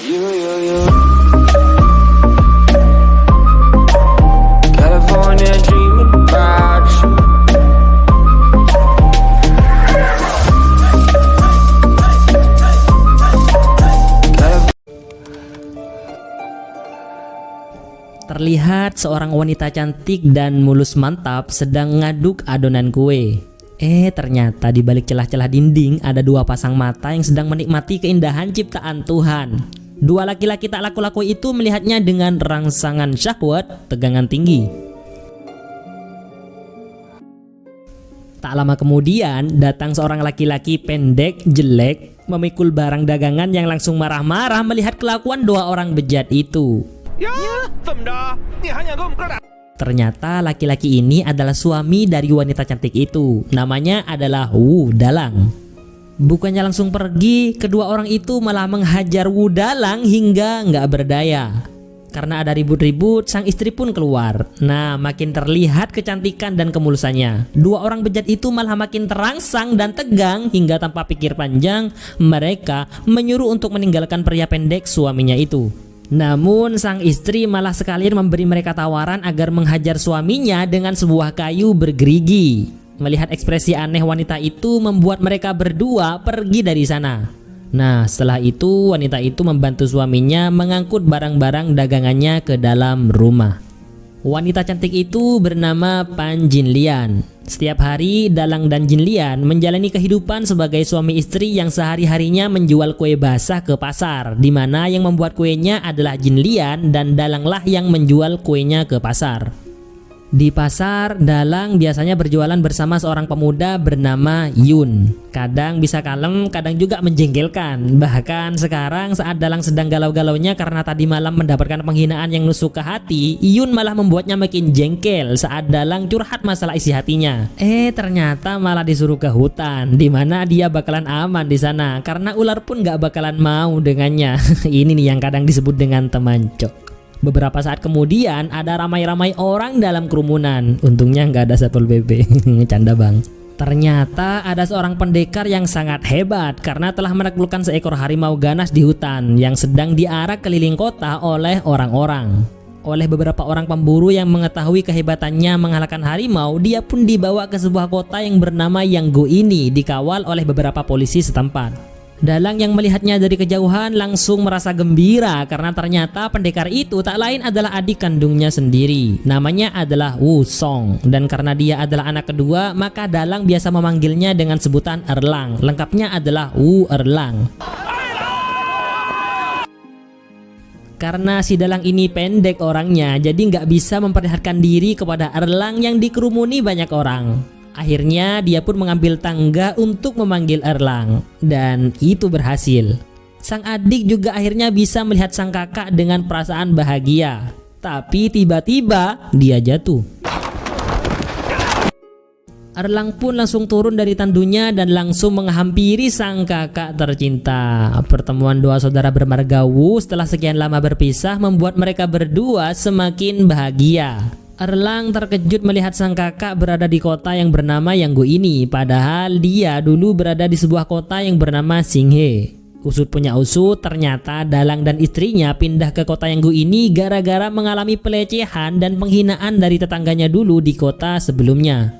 You, you. California dreaming about you. Terlihat seorang wanita cantik dan mulus mantap sedang ngaduk adonan kue. Ternyata di balik celah-celah dinding ada dua pasang mata yang sedang menikmati keindahan ciptaan Tuhan. Dua laki-laki tak laku-laku itu melihatnya dengan rangsangan syahwat tegangan tinggi. Tak lama kemudian datang seorang laki-laki pendek jelek memikul barang dagangan yang langsung marah-marah melihat kelakuan dua orang bejat itu. Ternyata laki-laki ini adalah suami dari wanita cantik itu. Namanya adalah Wu Dalang. Bukannya langsung pergi, kedua orang itu malah menghajar Wu Dalang hingga nggak berdaya. Karena ada ribut-ribut, sang istri pun keluar. Nah, makin terlihat kecantikan dan kemulusannya. Dua orang bejat itu malah makin terangsang dan tegang hingga tanpa pikir panjang, mereka menyuruh untuk meninggalkan pria pendek suaminya itu. Namun sang istri malah sekalian memberi mereka tawaran agar menghajar suaminya dengan sebuah kayu bergerigi. Melihat ekspresi aneh wanita itu membuat mereka berdua pergi dari sana. Nah, setelah itu wanita itu membantu suaminya mengangkut barang-barang dagangannya ke dalam rumah. Wanita cantik itu bernama Pan Jinlian. Setiap hari Dalang dan Jinlian menjalani kehidupan sebagai suami istri yang sehari-harinya menjual kue basah ke pasar, di mana yang membuat kuenya adalah Jinlian dan Dalanglah yang menjual kuenya ke pasar. Di pasar, Dalang biasanya berjualan bersama seorang pemuda bernama Yun. Kadang bisa kalem, kadang juga menjengkelkan. Bahkan sekarang saat Dalang sedang galau-galaunya karena tadi malam mendapatkan penghinaan yang nusuk ke hati, Yun malah membuatnya makin jengkel saat Dalang curhat masalah isi hatinya. Ternyata malah disuruh ke hutan, di mana dia bakalan aman di sana karena ular pun gak bakalan mau dengannya. Ini nih yang kadang disebut dengan teman cok. Beberapa saat kemudian ada ramai-ramai orang dalam kerumunan. Untungnya nggak ada Satpol PP. Canda bang. Ternyata ada seorang pendekar yang sangat hebat karena telah menaklukkan seekor harimau ganas di hutan yang sedang diarak keliling kota oleh orang-orang. Oleh beberapa orang pemburu yang mengetahui kehebatannya mengalahkan harimau, dia pun dibawa ke sebuah kota yang bernama Yanggu ini, dikawal oleh beberapa polisi setempat. Dalang yang melihatnya dari kejauhan langsung merasa gembira karena ternyata pendekar itu tak lain adalah adik kandungnya sendiri. Namanya adalah Wu Song, dan karena dia adalah anak kedua maka Dalang biasa memanggilnya dengan sebutan Erlang. Lengkapnya adalah Wu Erlang. Karena si Dalang ini pendek orangnya, jadi nggak bisa memperlihatkan diri kepada Erlang yang dikerumuni banyak orang. Akhirnya dia pun mengambil tangga untuk memanggil Erlang, dan itu berhasil. Sang adik juga akhirnya bisa melihat sang kakak dengan perasaan bahagia. Tapi tiba-tiba dia jatuh. Erlang pun langsung turun dari tandunya dan langsung menghampiri sang kakak tercinta. Pertemuan dua saudara bermarga Wu setelah sekian lama berpisah membuat mereka berdua semakin bahagia. Erlang terkejut melihat sang kakak berada di kota yang bernama Yanggu ini, padahal dia dulu berada di sebuah kota yang bernama Xinghe. Usut punya usut, ternyata Dalang dan istrinya pindah ke kota Yanggu ini gara-gara mengalami pelecehan dan penghinaan dari tetangganya dulu di kota sebelumnya.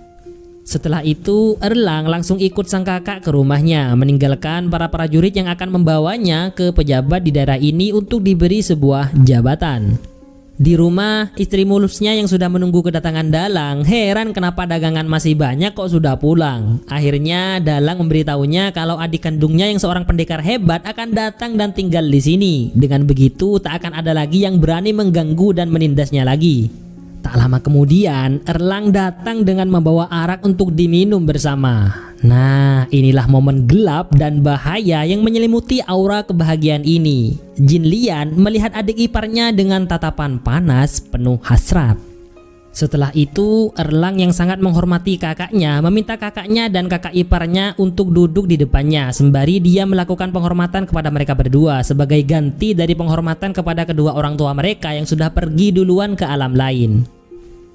Setelah itu, Erlang langsung ikut sang kakak ke rumahnya, meninggalkan para prajurit yang akan membawanya ke pejabat di daerah ini untuk diberi sebuah jabatan. Di rumah, istri mulusnya yang sudah menunggu kedatangan Dalang heran kenapa dagangan masih banyak kok sudah pulang. Akhirnya Dalang memberitahunya kalau adik kandungnya yang seorang pendekar hebat akan datang dan tinggal di sini. Dengan begitu tak akan ada lagi yang berani mengganggu dan menindasnya lagi. Tak lama kemudian Erlang datang dengan membawa arak untuk diminum bersama. Nah, inilah momen gelap dan bahaya yang menyelimuti aura kebahagiaan ini. Jinlian melihat adik iparnya dengan tatapan panas penuh hasrat. Setelah itu, Erlang yang sangat menghormati kakaknya meminta kakaknya dan kakak iparnya untuk duduk di depannya sembari dia melakukan penghormatan kepada mereka berdua sebagai ganti dari penghormatan kepada kedua orang tua mereka yang sudah pergi duluan ke alam lain.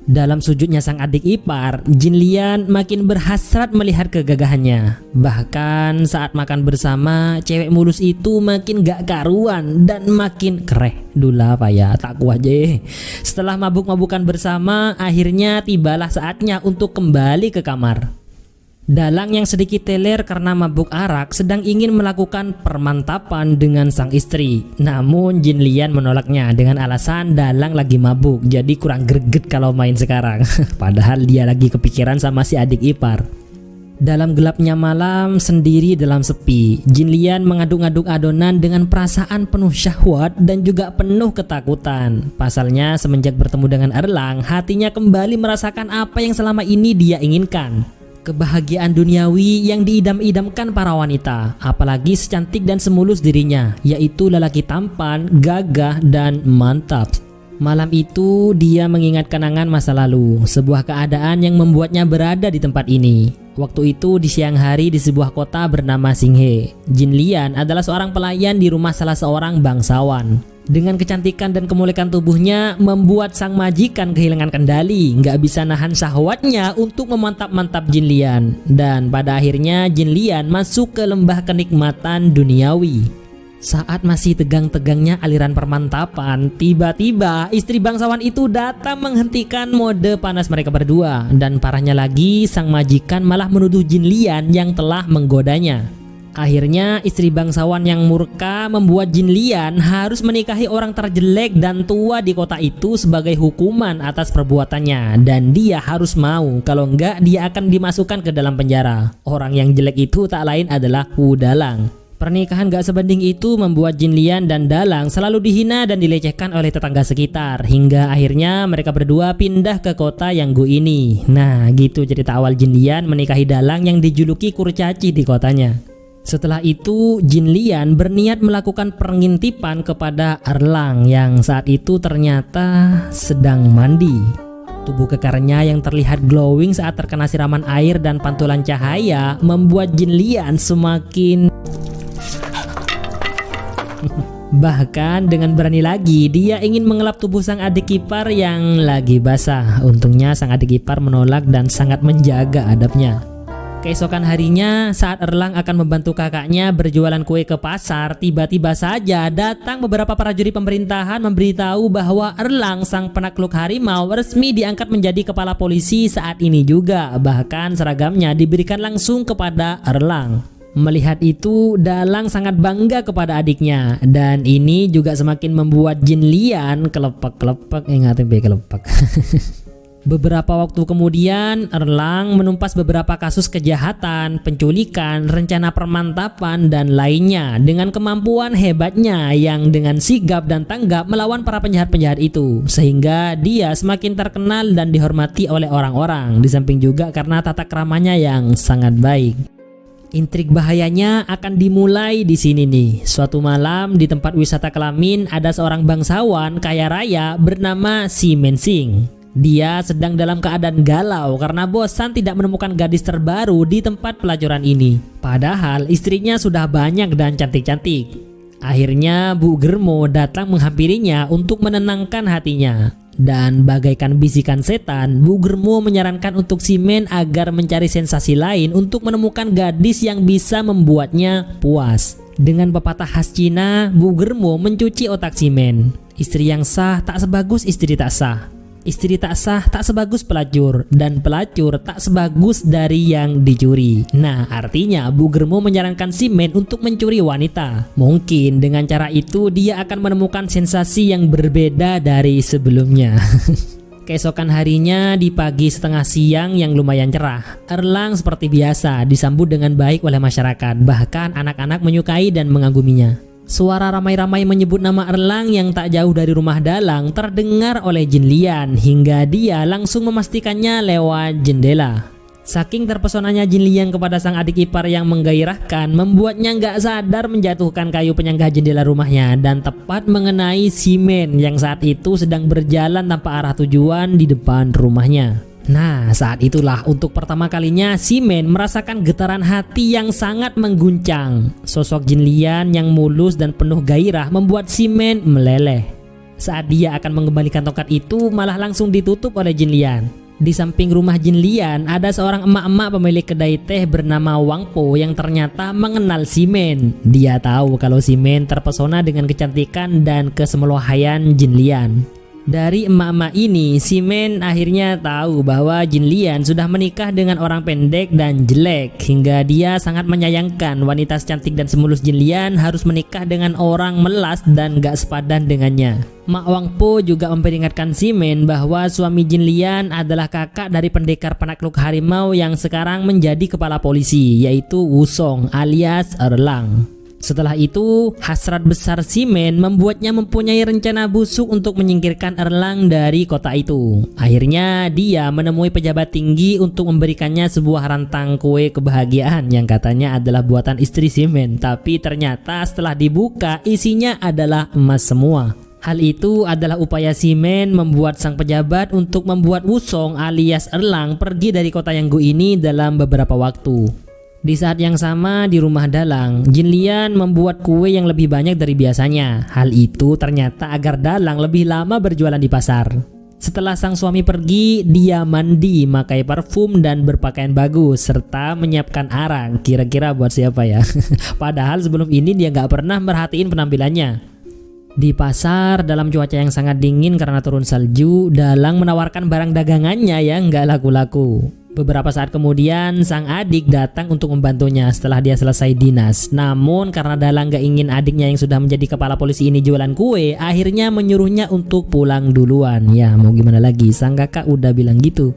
Dalam sujudnya sang adik ipar, Jin Lian makin berhasrat melihat kegagahannya. Bahkan saat makan bersama, cewek mulus itu makin gak karuan dan makin kereh. Dula apa ya, tak kuat aja. Setelah mabuk-mabukan bersama, akhirnya tibalah saatnya untuk kembali ke kamar. Dalang yang sedikit teler karena mabuk arak sedang ingin melakukan permantapan dengan sang istri. Namun Jin Lian menolaknya dengan alasan Dalang lagi mabuk, jadi kurang greget kalau main sekarang. Padahal dia lagi kepikiran sama si adik ipar. Dalam gelapnya malam, sendiri dalam sepi, Jin Lian mengaduk-aduk adonan dengan perasaan penuh syahwat dan juga penuh ketakutan. Pasalnya semenjak bertemu dengan Erlang, hatinya kembali merasakan apa yang selama ini dia inginkan. Kebahagiaan duniawi yang diidam-idamkan para wanita, apalagi secantik dan semulus dirinya, yaitu lelaki tampan, gagah, dan mantap. Malam itu dia mengingat kenangan masa lalu, sebuah keadaan yang membuatnya berada di tempat ini. Waktu itu di siang hari di sebuah kota bernama Singhe, Jin Lian adalah seorang pelayan di rumah salah seorang bangsawan. Dengan kecantikan dan kemuliaan tubuhnya membuat sang majikan kehilangan kendali, nggak bisa nahan syahwatnya untuk memantap-mantap Jin Lian. Dan pada akhirnya Jin Lian masuk ke lembah kenikmatan duniawi. Saat masih tegang-tegangnya aliran permantapan, tiba-tiba istri bangsawan itu datang menghentikan mode panas mereka berdua. Dan parahnya lagi, sang majikan malah menuduh Jin Lian yang telah menggodanya. Akhirnya istri bangsawan yang murka membuat Jin Lian harus menikahi orang terjelek dan tua di kota itu sebagai hukuman atas perbuatannya. Dan dia harus mau, kalau enggak dia akan dimasukkan ke dalam penjara. Orang yang jelek itu tak lain adalah Wu Dalang. Pernikahan gak sebanding itu membuat Jin Lian dan Dalang selalu dihina dan dilecehkan oleh tetangga sekitar. Hingga akhirnya mereka berdua pindah ke kota Yanggu ini. Nah gitu cerita awal Jin Lian menikahi Dalang yang dijuluki kurcaci di kotanya. Setelah itu Jin Lian berniat melakukan pengintipan kepada Erlang yang saat itu ternyata sedang mandi. Tubuh kekarnya yang terlihat glowing saat terkena siraman air dan pantulan cahaya membuat Jin Lian semakin bahkan dengan berani lagi dia ingin mengelap tubuh sang adik ipar yang lagi basah. Untungnya sang adik ipar menolak dan sangat menjaga adabnya. Keesokan harinya saat Erlang akan membantu kakaknya berjualan kue ke pasar, tiba-tiba saja datang beberapa prajurit pemerintahan memberitahu bahwa Erlang sang penakluk harimau resmi diangkat menjadi kepala polisi saat ini juga. Bahkan seragamnya diberikan langsung kepada Erlang. Melihat itu, Dalang sangat bangga kepada adiknya, dan ini juga semakin membuat Jin Lian kelepek-kelepek, kelepek. Beberapa waktu kemudian, Erlang menumpas beberapa kasus kejahatan, penculikan, rencana permantapan, dan lainnya dengan kemampuan hebatnya yang dengan sigap dan tanggap melawan para penjahat-penjahat itu. Sehingga dia semakin terkenal dan dihormati oleh orang-orang, di samping juga karena tata keramanya yang sangat baik. Intrik bahayanya akan dimulai di sini nih. Suatu malam di tempat wisata kelamin ada seorang bangsawan kaya raya bernama Si Mensing. Dia sedang dalam keadaan galau karena bosan tidak menemukan gadis terbaru di tempat pelacuran ini. Padahal istrinya sudah banyak dan cantik-cantik. Akhirnya Bu Germo datang menghampirinya untuk menenangkan hatinya. Dan bagaikan bisikan setan, Bu Germo menyarankan untuk Si Men agar mencari sensasi lain untuk menemukan gadis yang bisa membuatnya puas. Dengan pepatah khas Cina, Bu Germo mencuci otak Si Men. Istri yang sah tak sebagus istri tak sah. Istri tak sah tak sebagus pelacur, dan pelacur tak sebagus dari yang dicuri. Nah, artinya Bu Germo menyarankan Si Men untuk mencuri wanita. Mungkin dengan cara itu dia akan menemukan sensasi yang berbeda dari sebelumnya. Keesokan harinya di pagi setengah siang yang lumayan cerah, Erlang seperti biasa disambut dengan baik oleh masyarakat. Bahkan anak-anak menyukai dan mengaguminya. Suara ramai-ramai menyebut nama Erlang yang tak jauh dari rumah Dalang terdengar oleh Jin Lian hingga dia langsung memastikannya lewat jendela. Saking terpesonanya Jin Lian kepada sang adik ipar yang menggairahkan membuatnya nggak sadar menjatuhkan kayu penyangga jendela rumahnya dan tepat mengenai Si Men yang saat itu sedang berjalan tanpa arah tujuan di depan rumahnya. Nah, saat itulah untuk pertama kalinya Si Men merasakan getaran hati yang sangat mengguncang. Sosok Jin Lian yang mulus dan penuh gairah membuat Si Men meleleh. Saat dia akan mengembalikan tongkat itu, malah langsung ditutup oleh Jin Lian. Di samping rumah Jin Lian ada seorang emak-emak pemilik kedai teh bernama Wang Po yang ternyata mengenal Si Men. Dia tahu kalau Si Men terpesona dengan kecantikan dan kesemelohaian Jin Lian. Dari emak-emak ini, Si Men akhirnya tahu bahwa Jin Lian sudah menikah dengan orang pendek dan jelek, hingga dia sangat menyayangkan wanita cantik dan semulus Jin Lian harus menikah dengan orang melas dan gak sepadan dengannya. Mak Wang Po juga memperingatkan Si Men bahwa suami Jin Lian adalah kakak dari pendekar penakluk harimau yang sekarang menjadi kepala polisi, yaitu Wu Song alias Erlang. Setelah itu, hasrat besar Si Men membuatnya mempunyai rencana busuk untuk menyingkirkan Erlang dari kota itu. Akhirnya dia menemui pejabat tinggi untuk memberikannya sebuah rantang kue kebahagiaan yang katanya adalah buatan istri Si Men, tapi ternyata setelah dibuka isinya adalah emas semua. Hal itu adalah upaya Si Men membuat sang pejabat untuk membuat Wu Song alias Erlang pergi dari kota Yanggu ini dalam beberapa waktu. Di saat yang sama di rumah Dalang, Jin Lian membuat kue yang lebih banyak dari biasanya. Hal itu ternyata agar Dalang lebih lama berjualan di pasar. Setelah sang suami pergi, dia mandi, pakai parfum dan berpakaian bagus serta menyiapkan arang. Kira-kira buat siapa ya? Padahal sebelum ini dia nggak pernah merhatiin penampilannya. Di pasar dalam cuaca yang sangat dingin karena turun salju, Dalang menawarkan barang dagangannya yang nggak laku-laku. Beberapa saat kemudian sang adik datang untuk membantunya setelah dia selesai dinas. Namun karena Dalang gak ingin adiknya yang sudah menjadi kepala polisi ini jualan kue, akhirnya menyuruhnya untuk pulang duluan. Ya mau gimana lagi, sang kakak udah bilang gitu.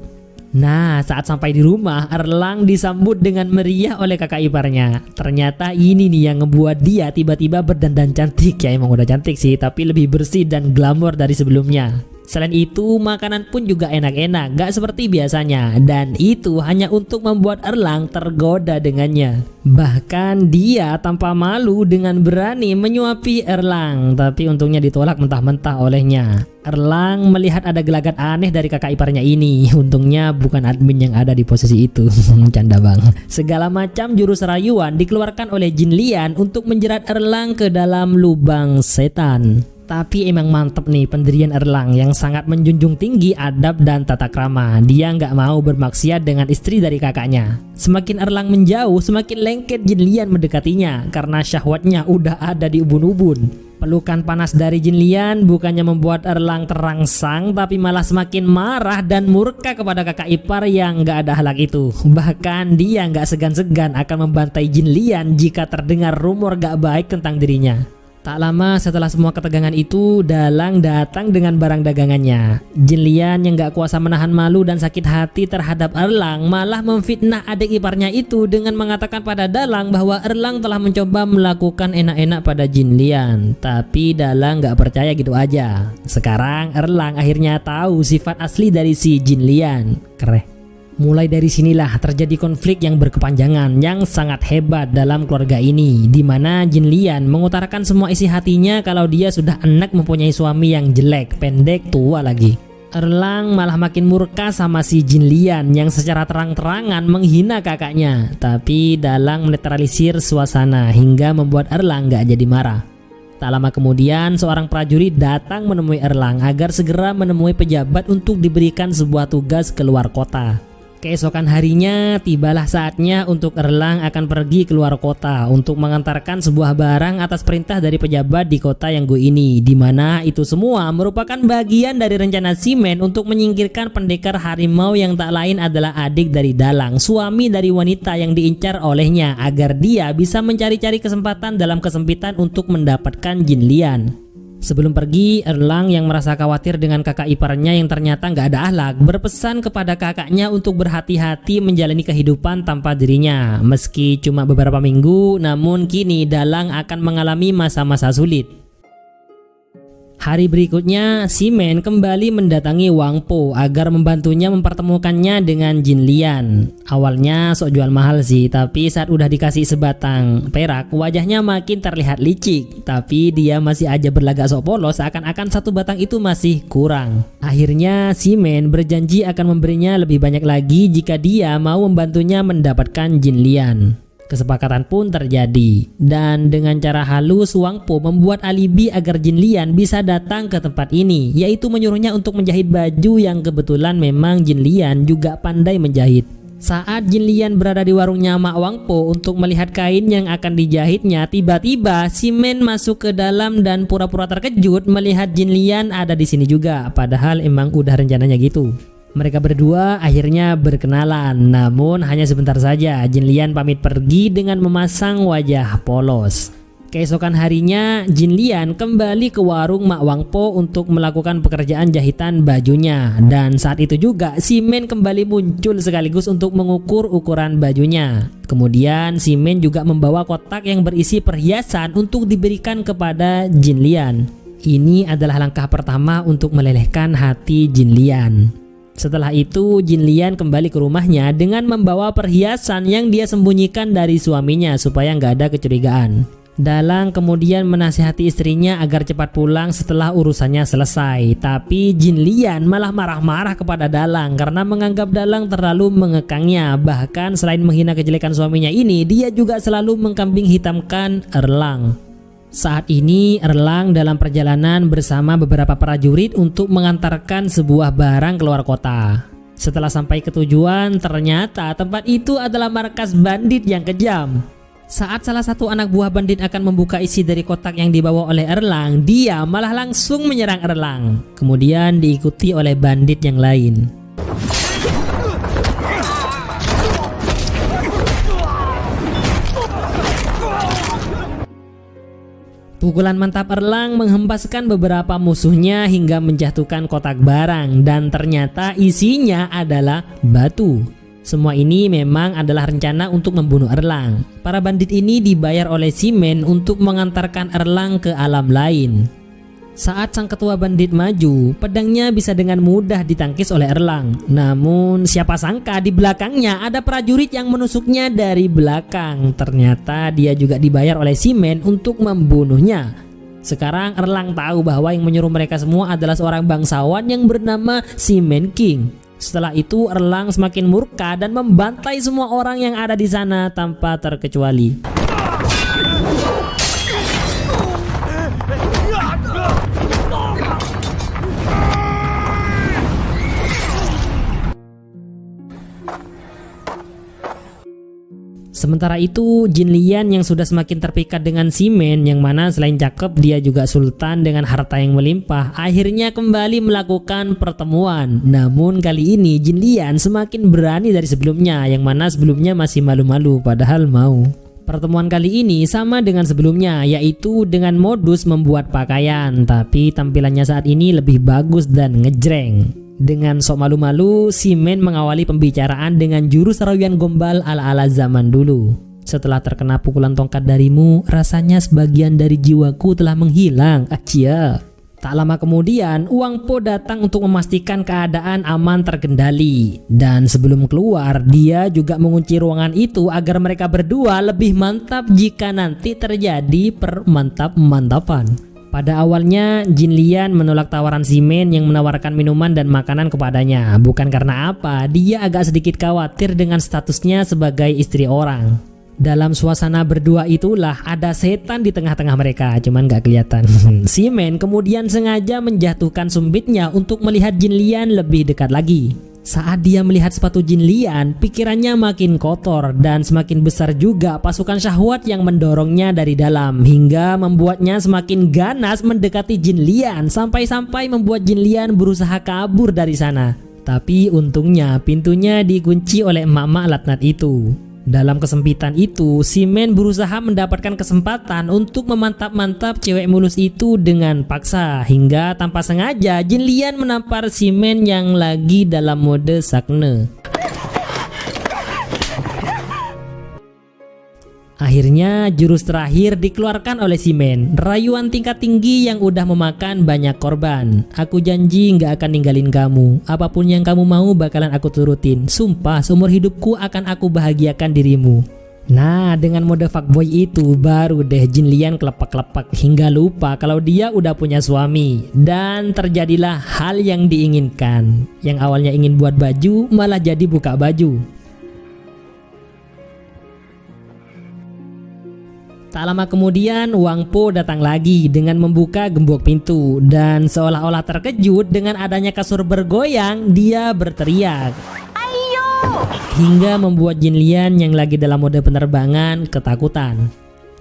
Nah, saat sampai di rumah, Erlang disambut dengan meriah oleh kakak iparnya. Ternyata ini nih yang ngebuat dia tiba-tiba berdandan cantik. Ya emang udah cantik sih, tapi lebih bersih dan glamor dari sebelumnya. Selain itu, makanan pun juga enak-enak, gak seperti biasanya. Dan itu hanya untuk membuat Erlang tergoda dengannya. Bahkan dia tanpa malu dengan berani menyuapi Erlang. Tapi untungnya ditolak mentah-mentah olehnya. Erlang melihat ada gelagat aneh dari kakak iparnya ini. Untungnya bukan admin yang ada di posisi itu. Canda bang. Segala macam jurus rayuan dikeluarkan oleh Jin Lian untuk menjerat Erlang ke dalam lubang setan. Tapi emang mantep nih pendirian Erlang yang sangat menjunjung tinggi adab dan tata krama. Dia nggak mau bermaksiat dengan istri dari kakaknya. Semakin Erlang menjauh, semakin lengket Jin Lian mendekatinya karena syahwatnya udah ada di ubun-ubun. Pelukan panas dari Jin Lian bukannya membuat Erlang terangsang, tapi malah semakin marah dan murka kepada kakak ipar yang nggak ada halak itu. Bahkan dia nggak segan-segan akan membantai Jin Lian jika terdengar rumor gak baik tentang dirinya. Tak lama setelah semua ketegangan itu, Dalang datang dengan barang dagangannya. Jin Lian yang gak kuasa menahan malu dan sakit hati terhadap Erlang malah memfitnah adik iparnya itu dengan mengatakan pada Dalang bahwa Erlang telah mencoba melakukan enak-enak pada Jin Lian. Tapi Dalang gak percaya gitu aja. Sekarang Erlang akhirnya tahu sifat asli dari si Jin Lian. Keren. Mulai dari sinilah terjadi konflik yang berkepanjangan yang sangat hebat dalam keluarga ini, di mana Jin Lian mengutarakan semua isi hatinya kalau dia sudah enak mempunyai suami yang jelek, pendek, tua lagi. Erlang malah makin murka sama si Jin Lian yang secara terang-terangan menghina kakaknya. Tapi Dalang menetralisir suasana hingga membuat Erlang gak jadi marah. Tak lama kemudian seorang prajurit datang menemui Erlang agar segera menemui pejabat untuk diberikan sebuah tugas keluar kota. Keesokan harinya tibalah saatnya untuk Erlang akan pergi keluar kota untuk mengantarkan sebuah barang atas perintah dari pejabat di kota Yanggu ini, di mana itu semua merupakan bagian dari rencana Si Men untuk menyingkirkan pendekar harimau yang tak lain adalah adik dari Dalang, suami dari wanita yang diincar olehnya, agar dia bisa mencari-cari kesempatan dalam kesempitan untuk mendapatkan Jin Lian. Sebelum pergi, Erlang yang merasa khawatir dengan kakak iparnya yang ternyata nggak ada akhlak, berpesan kepada kakaknya untuk berhati-hati menjalani kehidupan tanpa dirinya. Meski cuma beberapa minggu, namun kini Dalang akan mengalami masa-masa sulit. Hari berikutnya, Si Men kembali mendatangi Wang Po agar membantunya mempertemukannya dengan Jin Lian. Awalnya sok jual mahal sih, tapi saat udah dikasih sebatang perak, wajahnya makin terlihat licik. Tapi dia masih aja berlagak sok polos, seakan-akan satu batang itu masih kurang. Akhirnya Si Men berjanji akan memberinya lebih banyak lagi jika dia mau membantunya mendapatkan Jin Lian. Kesepakatan pun terjadi, dan dengan cara halus Wang Po membuat alibi agar Jin Lian bisa datang ke tempat ini, yaitu menyuruhnya untuk menjahit baju yang kebetulan memang Jin Lian juga pandai menjahit. Saat Jin Lian berada di warungnya Mak Wang Po untuk melihat kain yang akan dijahitnya, tiba-tiba Si Men masuk ke dalam dan pura-pura terkejut melihat Jin Lian ada di sini juga, padahal emang udah rencananya gitu. Mereka berdua akhirnya berkenalan, namun hanya sebentar saja. Jin Lian pamit pergi dengan memasang wajah polos. Keesokan harinya, Jin Lian kembali ke warung Mak Wang Po untuk melakukan pekerjaan jahitan bajunya. Dan saat itu juga Si Men kembali muncul sekaligus untuk mengukur ukuran bajunya. Kemudian Si Men juga membawa kotak yang berisi perhiasan untuk diberikan kepada Jin Lian. Ini adalah langkah pertama untuk melelehkan hati Jin Lian. Setelah itu Jin Lian kembali ke rumahnya dengan membawa perhiasan yang dia sembunyikan dari suaminya supaya nggak ada kecurigaan. Dalang kemudian menasihati istrinya agar cepat pulang setelah urusannya selesai. Tapi Jin Lian malah marah-marah kepada Dalang karena menganggap Dalang terlalu mengekangnya. Bahkan selain menghina kejelekan suaminya ini, dia juga selalu mengkambing hitamkan Erlang. Saat ini Erlang dalam perjalanan bersama beberapa prajurit untuk mengantarkan sebuah barang keluar kota. Setelah sampai ke tujuan, ternyata tempat itu adalah markas bandit yang kejam. Saat salah satu anak buah bandit akan membuka isi dari kotak yang dibawa oleh Erlang, dia malah langsung menyerang Erlang. Kemudian diikuti oleh bandit yang lain. Pukulan mantap Erlang menghempaskan beberapa musuhnya hingga menjatuhkan kotak barang, dan ternyata isinya adalah batu. Semua ini memang adalah rencana untuk membunuh Erlang. Para bandit ini dibayar oleh Si Men untuk mengantarkan Erlang ke alam lain. Saat sang ketua bandit maju, pedangnya bisa dengan mudah ditangkis oleh Erlang. Namun siapa sangka di belakangnya ada prajurit yang menusuknya dari belakang. Ternyata dia juga dibayar oleh Si Men untuk membunuhnya. Sekarang Erlang tahu bahwa yang menyuruh mereka semua adalah seorang bangsawan yang bernama Si Men King. Setelah itu Erlang semakin murka dan membantai semua orang yang ada di sana tanpa terkecuali. Sementara itu Jin Lian yang sudah semakin terpikat dengan Si Men, yang mana selain cakep dia juga sultan dengan harta yang melimpah, akhirnya kembali melakukan pertemuan. Namun kali ini Jin Lian semakin berani dari sebelumnya, yang mana sebelumnya masih malu-malu padahal mau. Pertemuan kali ini sama dengan sebelumnya, yaitu dengan modus membuat pakaian, tapi tampilannya saat ini lebih bagus dan ngejreng. Dengan sok malu-malu, Si Men mengawali pembicaraan dengan jurus rawian gombal ala-ala zaman dulu. Setelah terkena pukulan tongkat darimu, rasanya sebagian dari jiwaku telah menghilang. Acia. Tak lama kemudian, Wang Po datang untuk memastikan keadaan aman terkendali. Dan sebelum keluar, dia juga mengunci ruangan itu agar mereka berdua lebih mantap jika nanti terjadi permantap-mantapan. Pada awalnya Jin Lian menolak tawaran Si Men yang menawarkan minuman dan makanan kepadanya. Bukan karena apa, dia agak sedikit khawatir dengan statusnya sebagai istri orang. Dalam suasana berdua itulah ada setan di tengah-tengah mereka, cuman gak kelihatan. Si Men kemudian sengaja menjatuhkan sumbitnya untuk melihat Jin Lian lebih dekat lagi. Saat dia melihat sepatu Jin Lian, pikirannya makin kotor dan semakin besar juga pasukan syahwat yang mendorongnya dari dalam, hingga membuatnya semakin ganas mendekati Jin Lian sampai-sampai membuat Jin Lian berusaha kabur dari sana. Tapi untungnya pintunya dikunci oleh emak-emak latnat itu. Dalam kesempitan itu, Si Men berusaha mendapatkan kesempatan untuk memantap-mantap cewek mulus itu dengan paksa, hingga tanpa sengaja Jin Lian menampar Si Men yang lagi dalam mode sakne. Akhirnya jurus terakhir dikeluarkan oleh Si Men, rayuan tingkat tinggi yang udah memakan banyak korban. Aku janji nggak akan ninggalin kamu. Apapun yang kamu mau bakalan aku turutin. Sumpah seumur hidupku akan aku bahagiakan dirimu. Nah, dengan mode fuckboy itu baru deh Jin Lian kelepak-kelepak hingga lupa kalau dia udah punya suami. Dan terjadilah hal yang diinginkan. Yang awalnya ingin buat baju malah jadi buka baju. Tak lama kemudian Wang Po datang lagi dengan membuka gembok pintu dan seolah-olah terkejut dengan adanya kasur bergoyang, dia berteriak hingga membuat Jin Lian yang lagi dalam mode penerbangan ketakutan.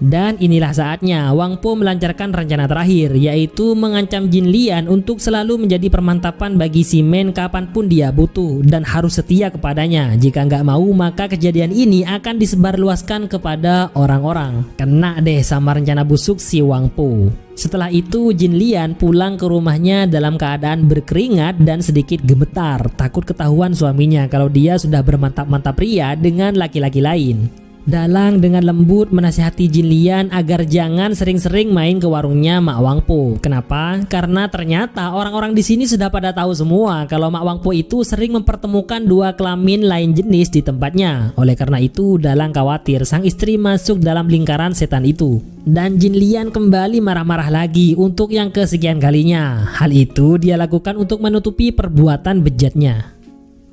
Dan inilah saatnya Wang Po melancarkan rencana terakhir, yaitu mengancam Jin Lian untuk selalu menjadi permantapan bagi si Men kapanpun dia butuh dan harus setia kepadanya. Jika nggak mau, maka kejadian ini akan disebarluaskan kepada orang-orang. Kena deh sama rencana busuk si Wang Po. Setelah itu Jin Lian pulang ke rumahnya dalam keadaan berkeringat dan sedikit gemetar, takut ketahuan suaminya kalau dia sudah bermantap-mantap pria dengan laki-laki lain. Dalang dengan lembut menasihati Jin Lian agar jangan sering-sering main ke warungnya Mak Wang Po. Kenapa? Karena ternyata orang-orang di sini sudah pada tahu semua kalau Mak Wang Po itu sering mempertemukan dua kelamin lain jenis di tempatnya. Oleh karena itu, Dalang khawatir sang istri masuk dalam lingkaran setan itu. Dan Jin Lian kembali marah-marah lagi untuk yang kesekian kalinya. Hal itu dia lakukan untuk menutupi perbuatan bejatnya.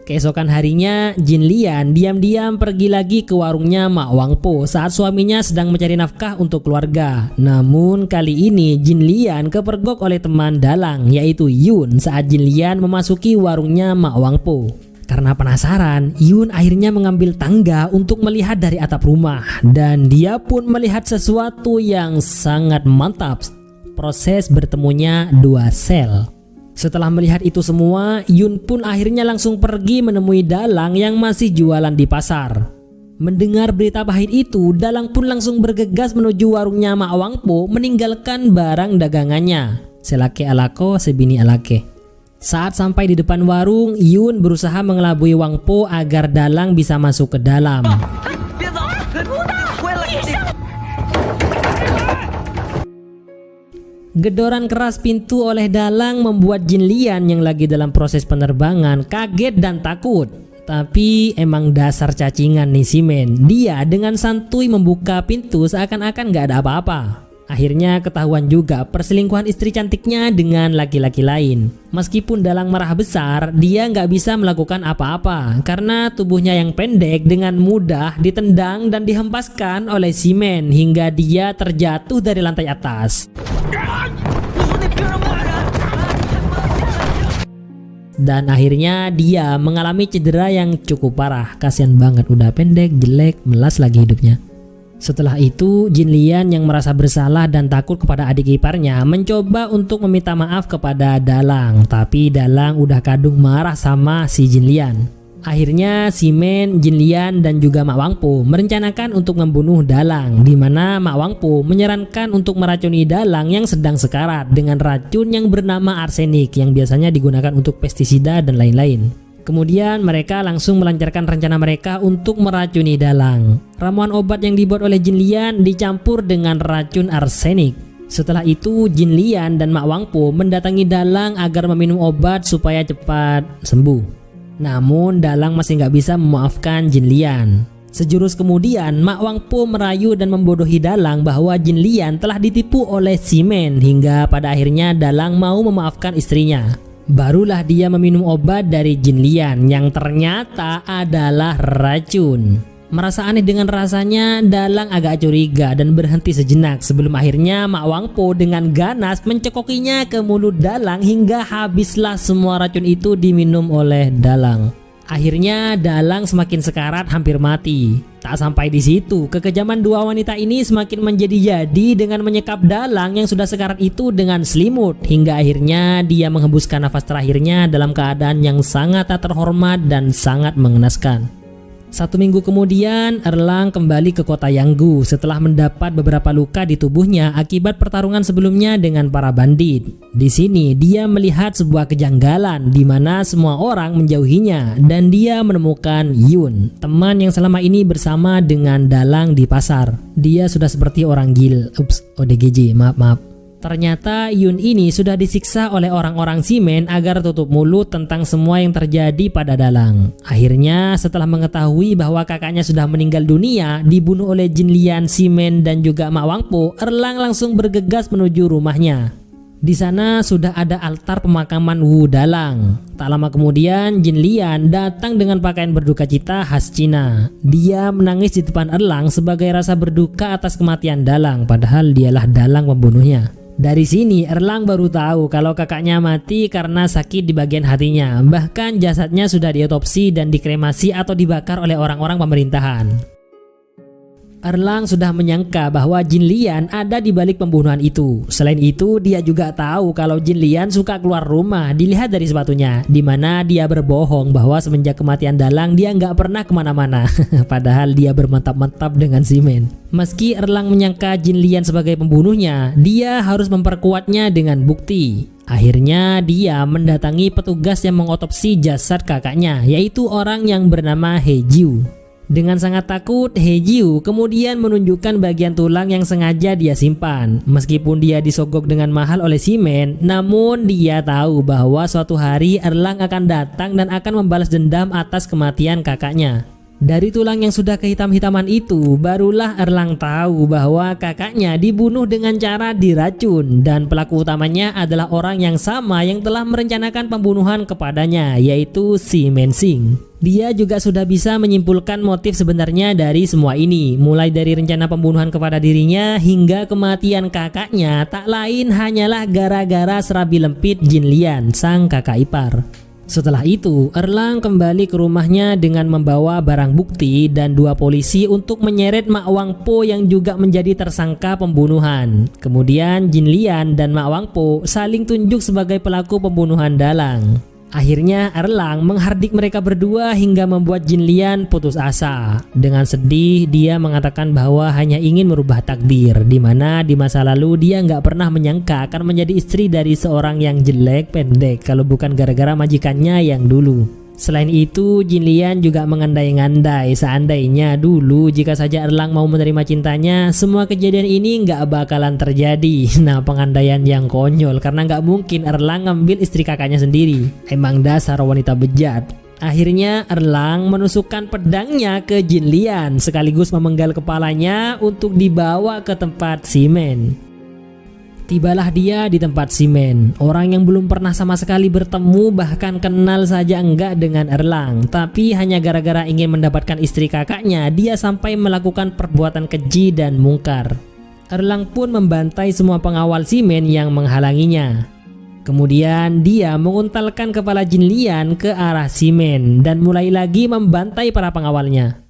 Keesokan harinya, Jin Lian diam-diam pergi lagi ke warungnya Mak Wang Po saat suaminya sedang mencari nafkah untuk keluarga. Namun kali ini Jin Lian kepergok oleh teman Dalang, yaitu Yun, saat Jin Lian memasuki warungnya Mak Wang Po. Karena penasaran, Yun akhirnya mengambil tangga untuk melihat dari atap rumah. Dan dia pun melihat sesuatu yang sangat mantap. Proses bertemunya dua sel. Setelah melihat itu semua, Yun pun akhirnya langsung pergi menemui Dalang yang masih jualan di pasar. Mendengar berita pahit itu, Dalang pun langsung bergegas menuju warungnya Mak Wang Po meninggalkan barang dagangannya. Selake alako, sebini alake. Saat sampai di depan warung, Yun berusaha mengelabui Wang Po agar Dalang bisa masuk ke dalam. Gedoran keras pintu oleh Dalang membuat Jin Lian yang lagi dalam proses penerbangan kaget dan takut. Tapi emang dasar cacingan nih si Men. Dia dengan santuy membuka pintu seakan-akan gak ada apa-apa. Akhirnya ketahuan juga perselingkuhan istri cantiknya dengan laki-laki lain. Meskipun Dalang marah besar, dia nggak bisa melakukan apa-apa karena tubuhnya yang pendek dengan mudah ditendang dan dihempaskan oleh si Men hingga dia terjatuh dari lantai atas. Dan akhirnya dia mengalami cedera yang cukup parah. Kasian banget, udah pendek, jelek, melas lagi hidupnya. Setelah itu, Jin Lian yang merasa bersalah dan takut kepada adik iparnya mencoba untuk meminta maaf kepada Dalang. Tapi Dalang udah kadung marah sama si Jin Lian. Akhirnya si Men, Jin Lian dan juga Mak Wang Po merencanakan untuk membunuh Dalang, di mana Mak Wang Po menyarankan untuk meracuni Dalang yang sedang sekarat dengan racun yang bernama arsenik yang biasanya digunakan untuk pestisida dan lain-lain. Kemudian mereka langsung melancarkan rencana mereka untuk meracuni Dalang. Ramuan obat yang dibuat oleh Jin Lian dicampur dengan racun arsenik. Setelah itu Jin Lian dan Mak Wang Po mendatangi Dalang agar meminum obat supaya cepat sembuh. Namun Dalang masih nggak bisa memaafkan Jin Lian. Sejurus kemudian Mak Wang Po merayu dan membodohi Dalang bahwa Jin Lian telah ditipu oleh si Men hingga pada akhirnya Dalang mau memaafkan istrinya. Barulah dia meminum obat dari Jin Lian yang ternyata adalah racun. Merasa aneh dengan rasanya, Dalang agak curiga dan berhenti sejenak sebelum akhirnya Mak Wang Po dengan ganas mencekokinya ke mulut Dalang hingga habislah semua racun itu diminum oleh Dalang. Akhirnya Dalang semakin sekarat hampir mati. Tak sampai di situ, kekejaman dua wanita ini semakin menjadi-jadi dengan menyekap Dalang yang sudah sekarat itu dengan selimut hingga akhirnya dia menghembuskan nafas terakhirnya dalam keadaan yang sangat tak terhormat dan sangat mengenaskan. 1 minggu kemudian, Erlang kembali ke kota Yanggu setelah mendapat beberapa luka di tubuhnya akibat pertarungan sebelumnya dengan para bandit. Di sini dia melihat sebuah kejanggalan di mana semua orang menjauhinya dan dia menemukan Yun, teman yang selama ini bersama dengan Dalang di pasar. Dia sudah seperti orang gil. ODGJ, maaf. Ternyata Yun ini sudah disiksa oleh orang-orang si Men agar tutup mulut tentang semua yang terjadi pada Dalang. Akhirnya setelah mengetahui bahwa kakaknya sudah meninggal dunia, dibunuh oleh Jin Lian, si Men dan juga Mak Wang Po, Erlang langsung bergegas menuju rumahnya. Di sana sudah ada altar pemakaman Wu Dalang. Tak lama kemudian Jin Lian datang dengan pakaian berduka cita khas Cina. Dia menangis di depan Erlang sebagai rasa berduka atas kematian Dalang, padahal dialah Dalang pembunuhnya. Dari sini Erlang baru tahu kalau kakaknya mati karena sakit di bagian hatinya. Bahkan jasadnya sudah diotopsi dan dikremasi atau dibakar oleh orang-orang pemerintahan. Erlang sudah menyangka bahwa Jin Lian ada di balik pembunuhan itu. Selain itu, dia juga tahu kalau Jin Lian suka keluar rumah. Dilihat dari sepatunya, di mana dia berbohong bahwa semenjak kematian Dalang dia nggak pernah kemana-mana. Padahal dia bermantap-mantap dengan simen. Meski Erlang menyangka Jin Lian sebagai pembunuhnya, dia harus memperkuatnya dengan bukti. Akhirnya dia mendatangi petugas yang mengotopsi jasad kakaknya, yaitu orang yang bernama He Jiu. Dengan sangat takut, He Jiu kemudian menunjukkan bagian tulang yang sengaja dia simpan. Meskipun dia disogok dengan mahal oleh Simen, namun dia tahu bahwa suatu hari Erlang akan datang dan akan membalas dendam atas kematian kakaknya. Dari tulang yang sudah kehitam-hitaman itu, barulah Erlang tahu bahwa kakaknya dibunuh dengan cara diracun dan pelaku utamanya adalah orang yang sama yang telah merencanakan pembunuhan kepadanya, yaitu Si Mensing. Dia juga sudah bisa menyimpulkan motif sebenarnya dari semua ini, mulai dari rencana pembunuhan kepada dirinya hingga kematian kakaknya tak lain hanyalah gara-gara serabi lempit Jin Lian, sang kakak ipar. Setelah itu, Erlang kembali ke rumahnya dengan membawa barang bukti dan 2 polisi untuk menyeret Mak Wang Po yang juga menjadi tersangka pembunuhan. Kemudian Jin Lian dan Mak Wang Po saling tunjuk sebagai pelaku pembunuhan Dalang. Akhirnya Erlang menghardik mereka berdua hingga membuat Jin Lian putus asa. Dengan sedih dia mengatakan bahwa hanya ingin merubah takdir, di mana di masa lalu dia nggak pernah menyangka akan menjadi istri dari seorang yang jelek pendek kalau bukan gara-gara majikannya yang dulu. Selain itu, Jin Lian juga mengandai-ngandai seandainya dulu jika saja Erlang mau menerima cintanya, semua kejadian ini nggak bakalan terjadi. Nah, pengandaian yang konyol karena nggak mungkin Erlang ngambil istri kakaknya sendiri. Emang dasar wanita bejat. Akhirnya Erlang menusukkan pedangnya ke Jin Lian sekaligus memenggal kepalanya untuk dibawa ke tempat Simen. Tibalah dia di tempat Simen, orang yang belum pernah sama sekali bertemu bahkan kenal saja enggak dengan Erlang. Tapi hanya gara-gara ingin mendapatkan istri kakaknya, dia sampai melakukan perbuatan keji dan mungkar. Erlang pun membantai semua pengawal Simen yang menghalanginya. Kemudian dia menguntalkan kepala Jin Lian ke arah Simen dan mulai lagi membantai para pengawalnya.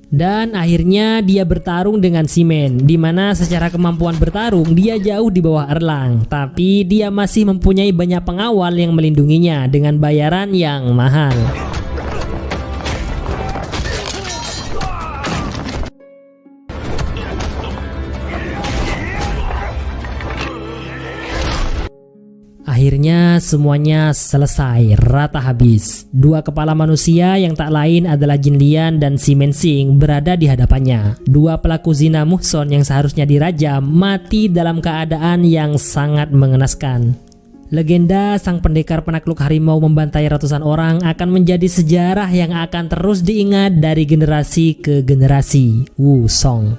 Dan akhirnya dia bertarung dengan Simen, di mana secara kemampuan bertarung dia jauh di bawah Erlang, tapi dia masih mempunyai banyak pengawal yang melindunginya dengan bayaran yang mahal. Akhirnya semuanya selesai, rata habis. 2 kepala manusia yang tak lain adalah Jin Lian dan Si Mensing berada di hadapannya. 2 pelaku zina muhson yang seharusnya dirajam mati dalam keadaan yang sangat mengenaskan. Legenda sang pendekar penakluk harimau membantai ratusan orang akan menjadi sejarah yang akan terus diingat dari generasi ke generasi. Wu Song.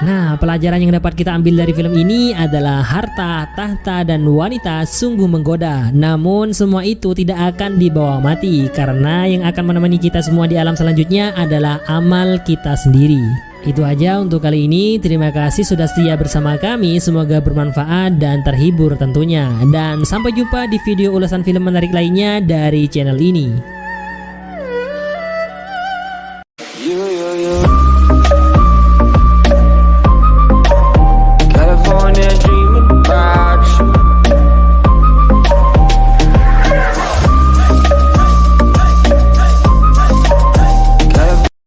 Nah, pelajaran yang dapat kita ambil dari film ini adalah harta, tahta, dan wanita sungguh menggoda. Namun semua itu tidak akan dibawa mati, karena yang akan menemani kita semua di alam selanjutnya adalah amal kita sendiri. Itu aja untuk kali ini. Terima kasih sudah setia bersama kami. Semoga bermanfaat dan terhibur tentunya. Dan sampai jumpa di video ulasan film menarik lainnya dari channel ini.